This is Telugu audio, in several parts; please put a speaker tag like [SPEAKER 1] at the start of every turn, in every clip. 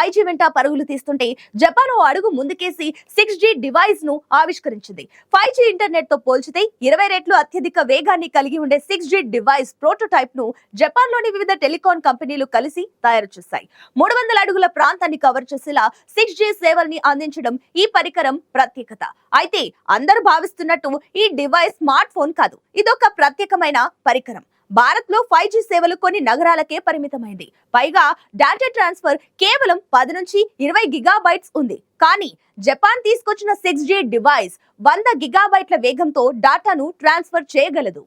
[SPEAKER 1] 5G వెంట పరుగులు తీస్తుంటే జపాన్ ఓ అడుగు ముందుకేసి 6G డివైస్ ను ఆవిష్కరించింది. 5G ఇంటర్నెట్ తో పోల్చితే 20 రెట్లు అత్యధిక వేగాన్ని కలిగి ఉండే 6G డివైస్ ప్రోటోటైప్ ను జపాన్ లోని వివిధ టెలికాం కంపెనీలు కలిసి తయారు చేశాయి. 300 అడుగుల ప్రాంతాన్ని కవర్ చేసేలా 6G సేవల్ని అందించడం ఈ పరికరం ప్రత్యేకత. అయితే అందరూ భావిస్తున్నట్టు ఈ డివైస్ స్మార్ట్ ఫోన్ కాదు, ఇదొక ప్రత్యేకమైన పరికరం. భారత్ లో 5G సేవలు కొన్ని నగరాలకే పరిమితమైంది. పైగా డేటా ట్రాన్స్ఫర్ కేవలం 10 నుంచి 20 గిగాబైట్స్ ఉంది. కానీ జపాన్ తీసుకొచ్చిన 6G డివైస్ 100 గిగాబైట్ల వేగంతో డాటాను ట్రాన్స్ఫర్ చేయగలదు.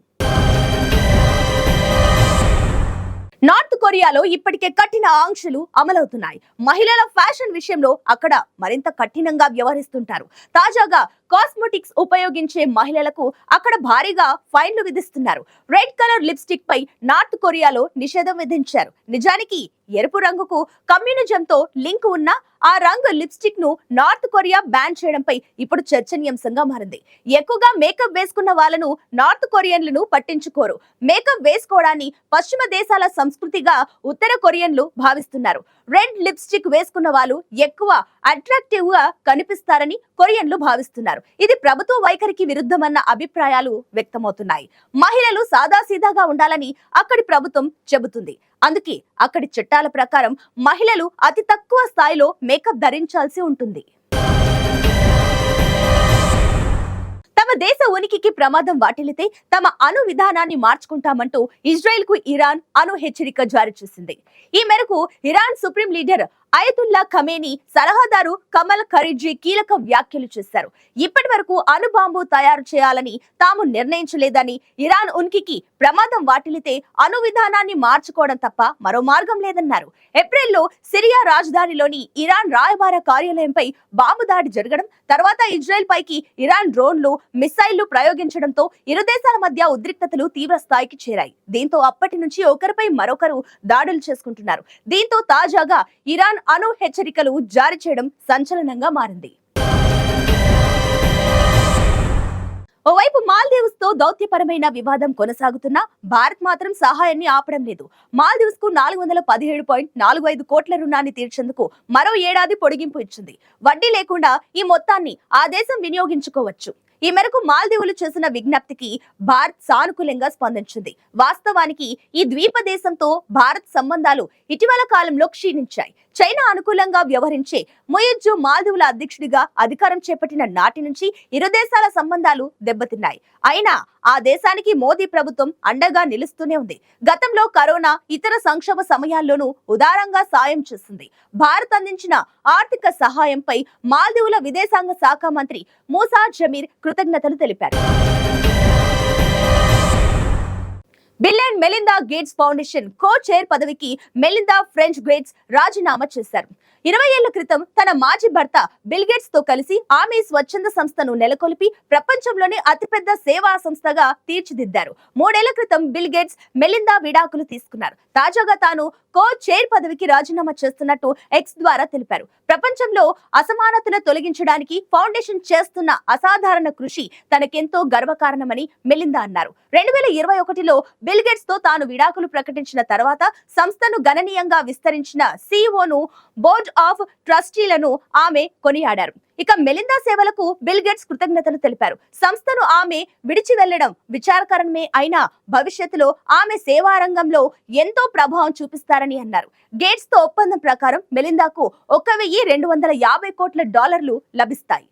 [SPEAKER 1] నార్త్ కొరియాలో ఇప్పటికే కఠిన ఆంక్షలు అమలవుతున్నాయి. మహిళల ఫ్యాషన్ విషయంలో అక్కడ మరింత కఠినంగా వ్యవహరిస్తుంటారు. తాజాగా కాస్మెటిక్స్ ఉపయోగించే మహిళలకు అక్కడ భారీగా ఫైన్లు విధిస్తున్నారు. రెడ్ కలర్ లిప్స్టిక్ పై నార్త్ కొరియాలో నిషేధం విధించారు. నిజానికి ఎరుపు రంగుకు కమ్యూనిజంతో లింక్ ఉన్న ఆ రంగు లిప్స్టిక్ ను నార్త్ కొరియా బ్యాన్ చేయడంపై ఇప్పుడు చర్చనీయాంశంగా మారింది. ఎక్కువగా మేకప్ వేసుకున్న వాళ్ళను నార్త్ కొరియన్లను పట్టించుకోరు. మేకప్ వేసుకోవడాన్ని పశ్చిమ దేశాల సంస్కృతిగా ఉత్తర కొరియన్లు భావిస్తున్నారు. రెడ్ లిప్స్టిక్ వేసుకున్న వాళ్ళు ఎక్కువ అట్రాక్టివ్ గా కనిపిస్తారని కొరియన్లు భావిస్తున్నారు. ఇది ప్రభుత్వ వైఖరికి విరుద్ధమన్న అభిప్రాయాలు వ్యక్తమవుతున్నాయి. మహిళలు సాదాసీదాగా ఉండాలని అక్కడి ప్రభుత్వం చెబుతుంది. అందుకే అక్కడి చట్టాల ప్రకారం మహిళలు అతి తక్కువ స్థాయిలో మేకప్ ధరించాల్సి ఉంటుంది. తమ దేశ ఉనికికి ప్రమాదం వాటిల్లితే తమ అణు విధానాన్ని మార్చుకుంటామంటూ ఇజ్రాయెల్ కు ఇరాన్ అణు హెచ్చరిక జారీ చేసింది. ఈ మేరకు Iran supreme leader Ayatollah Khamenei సలహాదారు కమల్ ఖరీజీ కీలక వ్యాఖ్యలు చేశారు. ఇప్పటి వరకు అణు బాంబు తయారు చేయాలని తాము నిర్ణయించలేదని, ఇరాన్ ఉనికికి ప్రమాదం వాటిల్లితే అణు విధానాన్ని మార్చుకోవడం తప్ప మరో మార్గం లేదన్నారు. ఏప్రిల్లో సిరియా రాజధానిలోని ఇరాన్ రాయబార కార్యాలయంపై బాంబు దాడి జరగడం, తర్వాత ఇజ్రాయెల్ పైకి ఇరాన్ డ్రోన్లు, మిసైళ్లు ప్రయోగించడంతో ఇరు దేశాల మధ్య ఉద్రిక్తతలు తీవ్ర స్థాయికి చేరాయి. దీంతో అప్పటి నుంచి ఒకరిపై మరొకరు దాడులు చేసుకుంటున్నారు. దీంతో తాజాగా ఇరాన్ అణు హెచ్చరికలు జారీ చేయడం సంచలనంగా మారింది. ఓవైపు మాల్దీవ్స్ తో దౌత్యపరమైన వివాదం కొనసాగుతున్నా భారత్ మాత్రం సహాయాన్ని ఆపడం లేదు. మాల్దీవ్స్ కు 417.45 కోట్ల రుణాన్ని తీర్చేందుకు మరో ఏడాది పొడిగింపు ఇచ్చింది. వడ్డీ లేకుండా ఈ మొత్తాన్ని ఆ దేశం వినియోగించుకోవచ్చు. ఈ మేరకు మాల్దీవులు చేసిన విజ్ఞప్తికి భారత్ సానుకూలంగా స్పందించింది. వాస్తవానికి ఈ ద్వీప దేశంతో భారత్ సంబంధాలు ఇటీవల కాలంలో క్షీణించాయి. చైనా అనుకూలంగా వ్యవహరించే ముయిజ్జు మాల్దీవుల అధ్యక్షుడిగా అధికారం చేపట్టిన నాటి నుంచి ఇరు దేశాల సంబంధాలు దెబ్బతిన్నాయి. అయినా ఆ దేశానికి మోదీ ప్రభుత్వం అండగా నిలుస్తూనే ఉంది. గతంలో కరోనా, ఇతర సంక్షోభ సమయాల్లోనూ ఉదారంగా సాయం చేసింది. భారత్ అందించిన ఆర్థిక సహాయంపై మాల్దీవుల విదేశాంగ శాఖ మంత్రి మూసా జమీర్ కృతజ్ఞతలు తెలిపారు. Bill and Melinda gates foundation co chair పదవికి మెలిందా ఫ్రెంచ్ గేట్స్ రాజీనామా చేశారు. 20 ఏళ్ల క్రితం తన మాజీ భర్త బిల్ గేట్స్ తో కలిసి ఆమె స్వచ్ఛంద సంస్థను నెలకొల్పి ప్రపంచంలోనే అతిపెద్ద సేవా సంస్థగా తీర్చిదిద్దారు. 3 ఏళ్ల క్రితం బిల్ గేట్స్ మెలిందా విడాకులు తీసుకున్నారు. తాజాగా తాను కో చైర్ పదవికి రాజీనామా చేస్తున్నట్టు ఎక్స్ ద్వారా తెలిపారు. ప్రపంచంలో అసమానతను తొలగించడానికి ఫౌండేషన్ చేస్తున్న అసాధారణ కృషి తనకెంతో గర్వకారణమని మెలిందా అన్నారు. 2021లో బిల్ గేట్స్ తో తాను విడాకులు ప్రకటించిన తర్వాత సంస్థను గణనీయంగా విస్తరించిన సిఇఓను, బోర్డ్ ఆఫ్ ట్రస్టీలను ఆమె కొనియాడారు. ఇక మెలిందా సేవలకు బిల్ గేట్స్ కృతజ్ఞతలు తెలిపారు. సంస్థను ఆమె విడిచి వెళ్లడం విచారకరమే అయినా భవిష్యత్తులో ఆమె సేవా రంగంలో ఎంతో ప్రభావం చూపిస్తారని అన్నారు. గేట్స్ తో ఒప్పందం ప్రకారం మెలిందాకు $1,250 కోట్ల లభిస్తాయి.